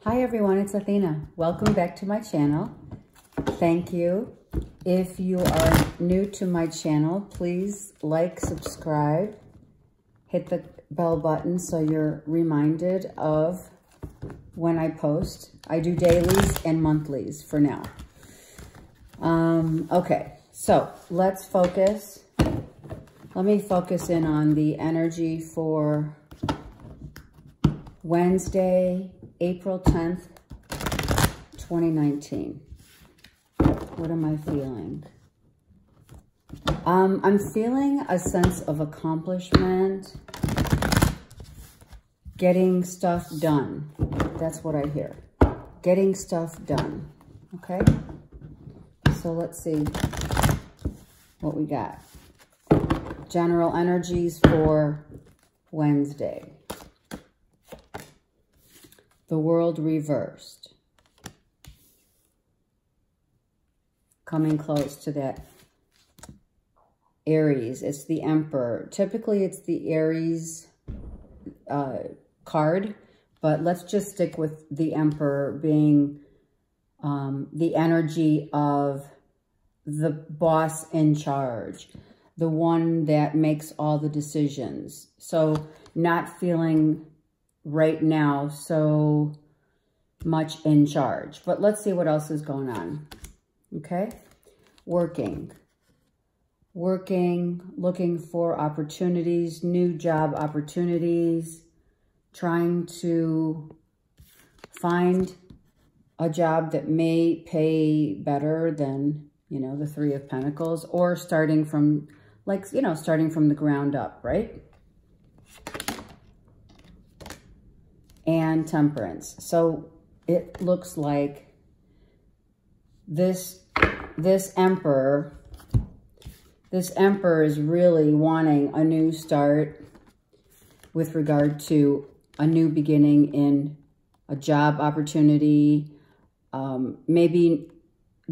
Hi everyone, it's Athena. Welcome back to my channel. Thank you. If you are new to my channel, please like, subscribe, hit the bell button so you're reminded of when I post. I do dailies and monthlies for now. Okay, so let's focus. Let me focus in on the energy for Wednesday, April 10th, 2019. What am I feeling? I'm feeling a sense of accomplishment, getting stuff done. That's what I hear. Getting stuff done. Okay? So let's see what we got. General energies for Wednesday. The world reversed. Coming close to that Aries. It's the Emperor. Typically, it's the Aries card, but let's just stick with the Emperor being the energy of the boss in charge, the one that makes all the decisions. So not feeling right now so much in charge. But let's see what else is going on. Okay? Working, looking for opportunities, new job opportunities, trying to find a job that may pay better than, you know, the Three of Pentacles, or starting from, like, you know, starting from the ground up, right? And Temperance. So it looks like this Emperor is really wanting a new start with regard to a new beginning in a job opportunity, maybe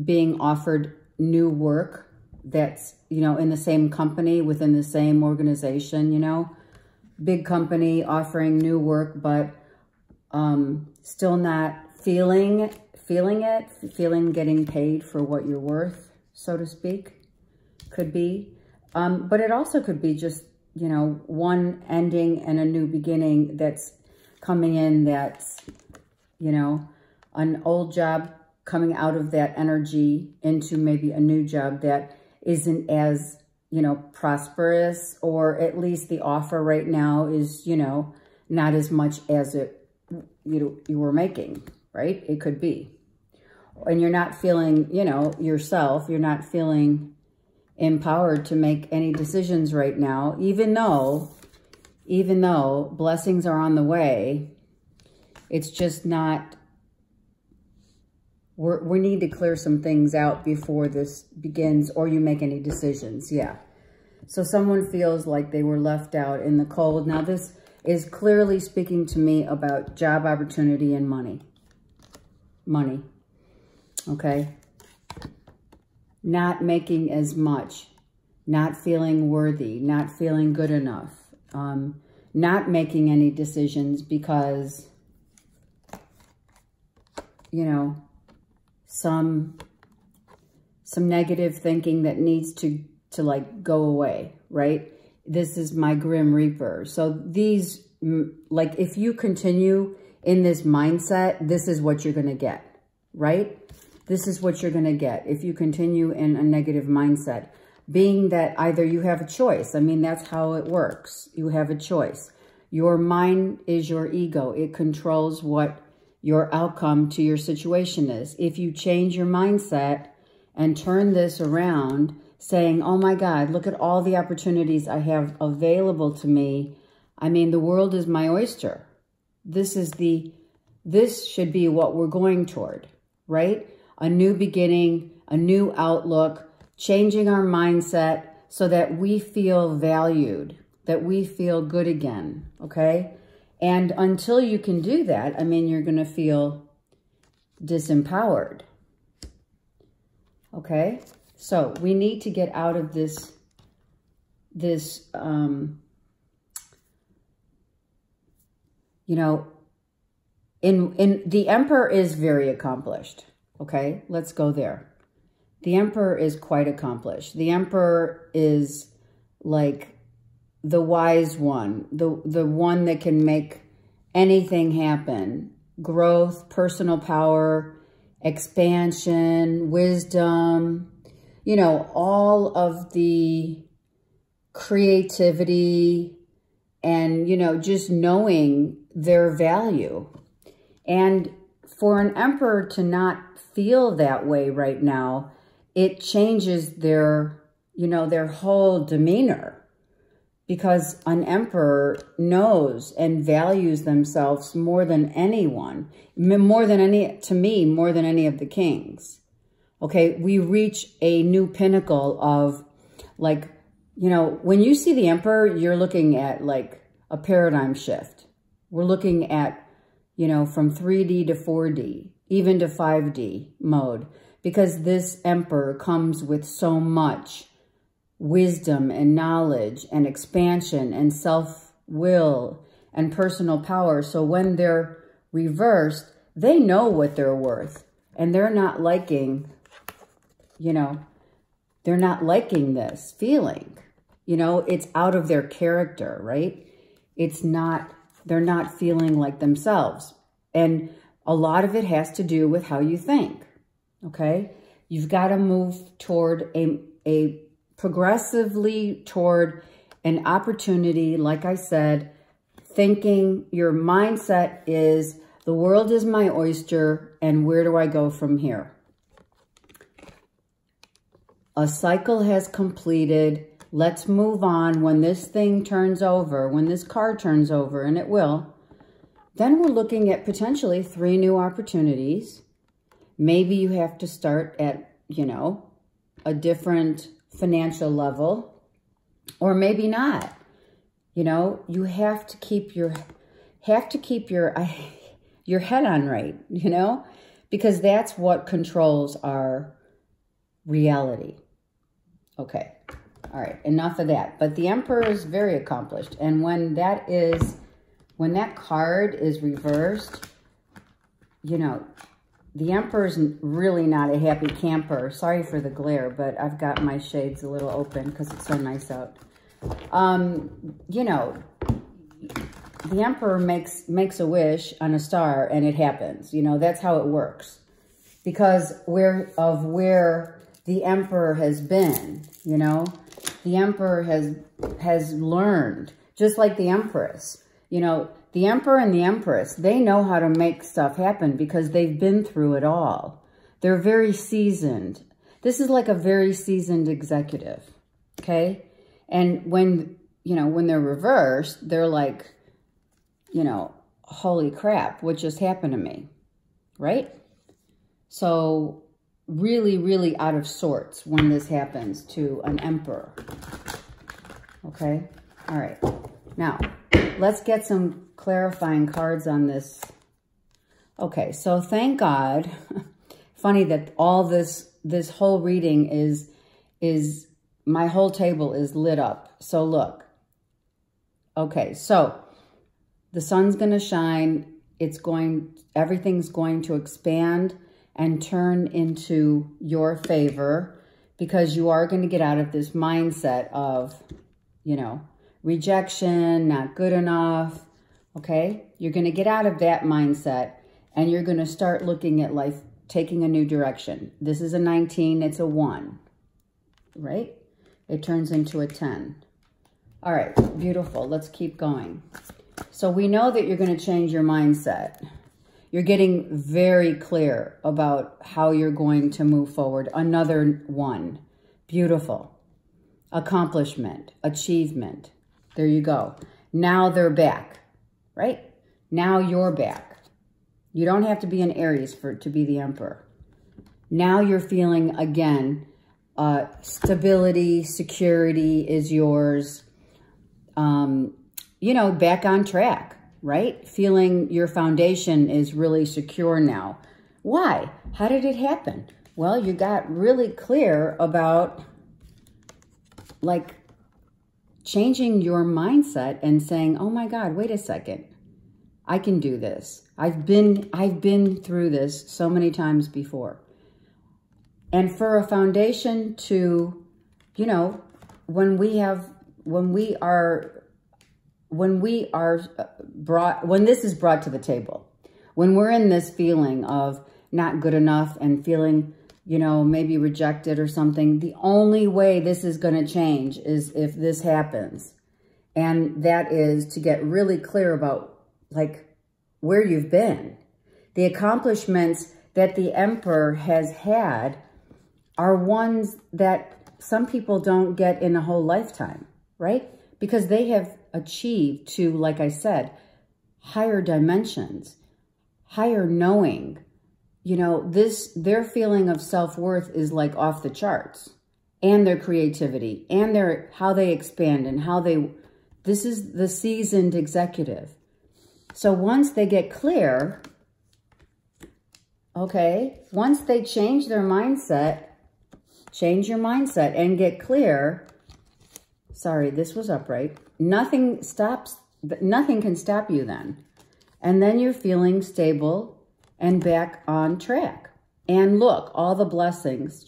being offered new work that's, you know, in the same company, within the same organization, you know, big company offering new work, but still not feeling getting paid for what you're worth, so to speak, could be. But it also could be just, you know, one ending and a new beginning that's coming in, that's, you know, an old job coming out of that energy into maybe a new job that isn't as, you know, prosperous, or at least the offer right now is, you know, not as much as you were making, right? It could be. And you're not feeling, you know, yourself, you're not feeling empowered to make any decisions right now, even though blessings are on the way. It's just not, we need to clear some things out before this begins, or you make any decisions. Yeah. So someone feels like they were left out in the cold. Now this is clearly speaking to me about job opportunity and money. Money. Okay? Not making as much. Not feeling worthy. Not feeling good enough. Not making any decisions because, you know, some negative thinking that needs to like go away, right? This is my Grim Reaper. So these, like, if you continue in this mindset, this is what you're going to get, right? This is what you're going to get if you continue in a negative mindset. Being that either you have a choice. I mean, that's how it works. You have a choice. Your mind is your ego. It controls what your outcome to your situation is. If you change your mindset and turn this around, saying, oh my God, look at all the opportunities I have available to me. I mean, the world is my oyster. This should be what we're going toward, right? A new beginning, a new outlook, changing our mindset so that we feel valued, that we feel good again, okay? And until you can do that, I mean, you're going to feel disempowered, okay? So we need to get out of this you know, the Emperor is very accomplished. Okay, let's go there. The Emperor is quite accomplished. The Emperor is like the wise one, the one that can make anything happen. Growth, personal power, expansion, wisdom, you know, all of the creativity and, you know, just knowing their value. And for an emperor to not feel that way right now, it changes their, you know, their whole demeanor. Because an emperor knows and values themselves more than anyone, more than any of the kings. Okay, we reach a new pinnacle of, like, you know, when you see the emperor, you're looking at like a paradigm shift. We're looking at, you know, from 3D to 4D, even to 5D mode, because this emperor comes with so much wisdom and knowledge and expansion and self-will and personal power. So when they're reversed, they know what they're worth, and they're not liking, you know, they're not liking this feeling. You know, it's out of their character, right? It's not, they're not feeling like themselves. And a lot of it has to do with how you think, okay? You've got to move toward progressively toward an opportunity. Like I said, thinking, your mindset is, the world is my oyster, and where do I go from here? A cycle has completed. Let's move on. When this thing turns over, when this car turns over, and it will, then we're looking at potentially 3 new opportunities. Maybe you have to start at, you know, a different financial level, or maybe not. You know, you have to keep your head on right, you know, because that's what controls our reality. Okay. All right. Enough of that. But the Emperor is very accomplished. And when that card is reversed, you know, the Emperor's really not a happy camper. Sorry for the glare, but I've got my shades a little open because it's so nice out. You know, the Emperor makes a wish on a star and it happens. You know, that's how it works. Because where the Emperor has been, you know, the Emperor has learned, just like the Empress. You know, the Emperor and the Empress, they know how to make stuff happen because they've been through it all. They're very seasoned. This is like a very seasoned executive, okay? And when, you know, when they're reversed, they're like, you know, holy crap, what just happened to me, right? So really, really out of sorts when this happens to an emperor, okay? All right, now let's get some clarifying cards on this. Okay, so thank God. Funny that all this whole reading is my whole table is lit up. So look. Okay, so the sun's going to shine. Everything's going to expand and turn into your favor, because you are going to get out of this mindset of, you know, rejection, not good enough, okay? You're going to get out of that mindset, and you're going to start looking at life taking a new direction. This is a 19, it's a 1, right? It turns into a 10. All right, beautiful. Let's keep going. So we know that you're going to change your mindset. You're getting very clear about how you're going to move forward. Another 1. Beautiful. Accomplishment, achievement. There you go. Now they're back, right? Now you're back. You don't have to be an Aries to be the Emperor. Now you're feeling, again, stability, security is yours. You know, back on track, right? Feeling your foundation is really secure now. Why? How did it happen? Well, you got really clear about, like, changing your mindset and saying, oh my God, wait a second. I can do this. I've been through this so many times before. And for a foundation to, you know, when this is brought to the table, when we're in this feeling of not good enough and feeling, you know, maybe rejected or something, the only way this is going to change is if this happens. And that is to get really clear about, like, where you've been. The accomplishments that the Emperor has had are ones that some people don't get in a whole lifetime, right? Because they have achieved to, like I said, higher dimensions, higher knowing. You know, their feeling of self-worth is like off the charts, and their creativity and how they expand and this is the seasoned executive. So once they get clear, okay, once they change their mindset, change your mindset and get clear. Sorry, this was upright. Nothing can stop you then. And then you're feeling stable and back on track. And look, all the blessings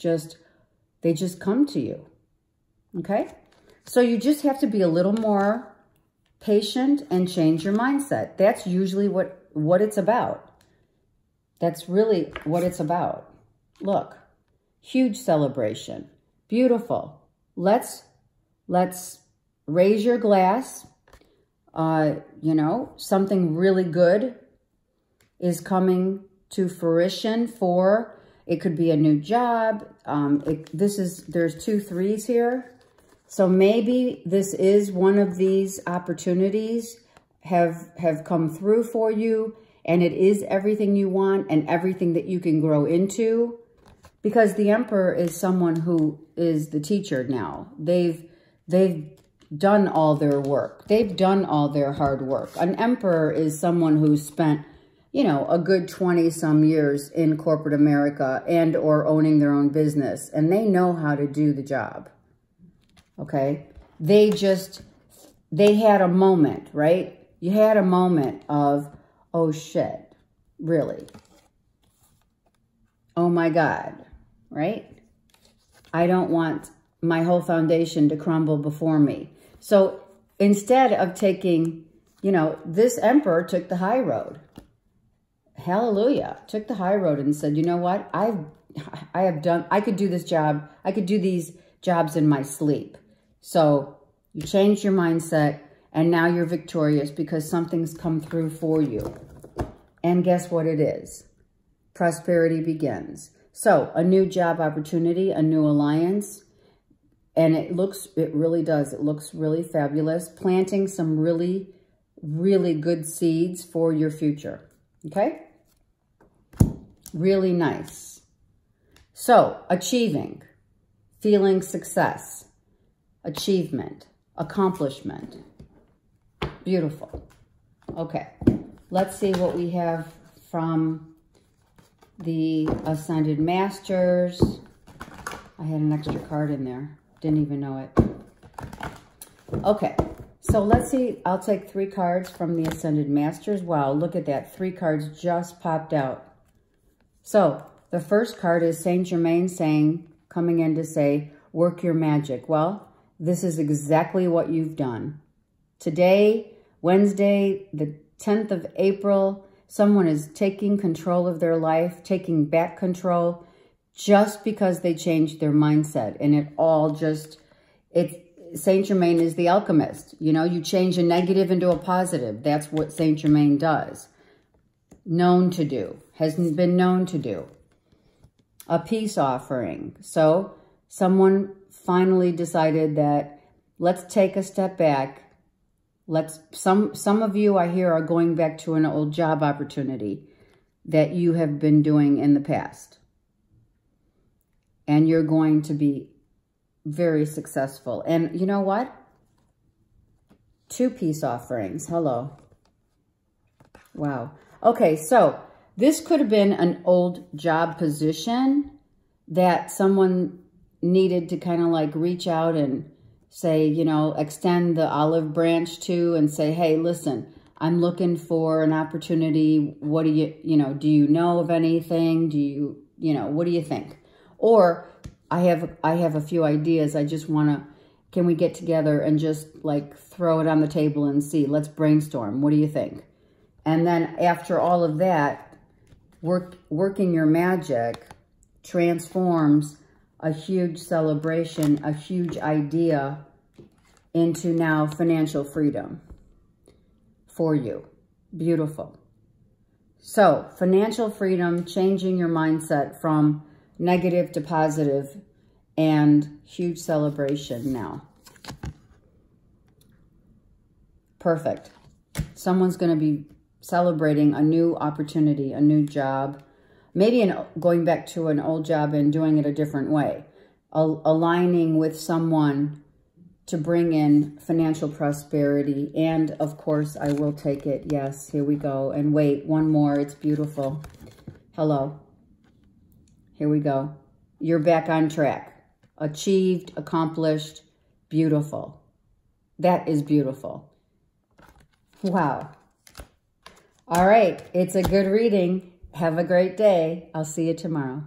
they just come to you. Okay? So you just have to be a little more patient and change your mindset. That's usually what it's about. That's really what it's about. Look, huge celebration. Beautiful. Let's raise your glass. You know, something really good is coming to fruition for, it could be a new job. There's 2 3s here. So maybe this is one of these opportunities have come through for you, and it is everything you want and everything that you can grow into, because the Emperor is someone who is the teacher now. They've done all their work. They've done all their hard work. An Emperor is someone who's spent, you know, a good 20-some years in corporate America and or owning their own business, and they know how to do the job. Okay? They had a moment, right? You had a moment of, oh shit, really? Oh my God, right? I don't want my whole foundation to crumble before me. So instead of taking, you know, this Emperor took the high road. Hallelujah. Took the high road and said, you know what? I could do this job. I could do these jobs in my sleep. So you changed your mindset and now you're victorious because something's come through for you. And guess what it is? Prosperity begins. So a new job opportunity, a new alliance, and it really does. It looks really fabulous. Planting some really, really good seeds for your future. Okay? Really nice. So, achieving, feeling success, achievement, accomplishment. Beautiful. Okay. Let's see what we have from the Ascended Masters. I had an extra card in there. Didn't even know it. Okay. So let's see. I'll take 3 cards from the Ascended Masters. Wow, look at that. 3 cards just popped out. So the first card is Saint Germain coming in to say, work your magic. Well, this is exactly what you've done. Today, Wednesday, the 10th of April, someone is taking control of their life, taking back control, just because they changed their mindset. And it all just, Saint Germain is the alchemist. You know, you change a negative into a positive. That's what Saint Germain does. Known to do. Has been known to do. A peace offering. So someone finally decided that let's take a step back. Some of you I hear are going back to an old job opportunity that you have been doing in the past. And you're going to be very successful. And you know what? 2 peace offerings. Hello. Wow. Okay, so this could have been an old job position that someone needed to kind of like reach out and say, you know, extend the olive branch to and say, hey, listen, I'm looking for an opportunity. What do do you know of anything? Do you, what do you think? Or I have a few ideas. I just want to, can we get together and just like throw it on the table and see, let's brainstorm. What do you think? And then after all of that, working your magic transforms a huge celebration, a huge idea into now financial freedom for you. Beautiful. So financial freedom, changing your mindset from negative to positive, and huge celebration now. Perfect. Someone's going to be celebrating a new opportunity, a new job, maybe going back to an old job and doing it a different way, aligning with someone to bring in financial prosperity. And of course, I will take it. Yes, here we go. And wait, one more. It's beautiful. Hello. Here we go. You're back on track. Achieved, accomplished, beautiful. That is beautiful. Wow. All right. It's a good reading. Have a great day. I'll see you tomorrow.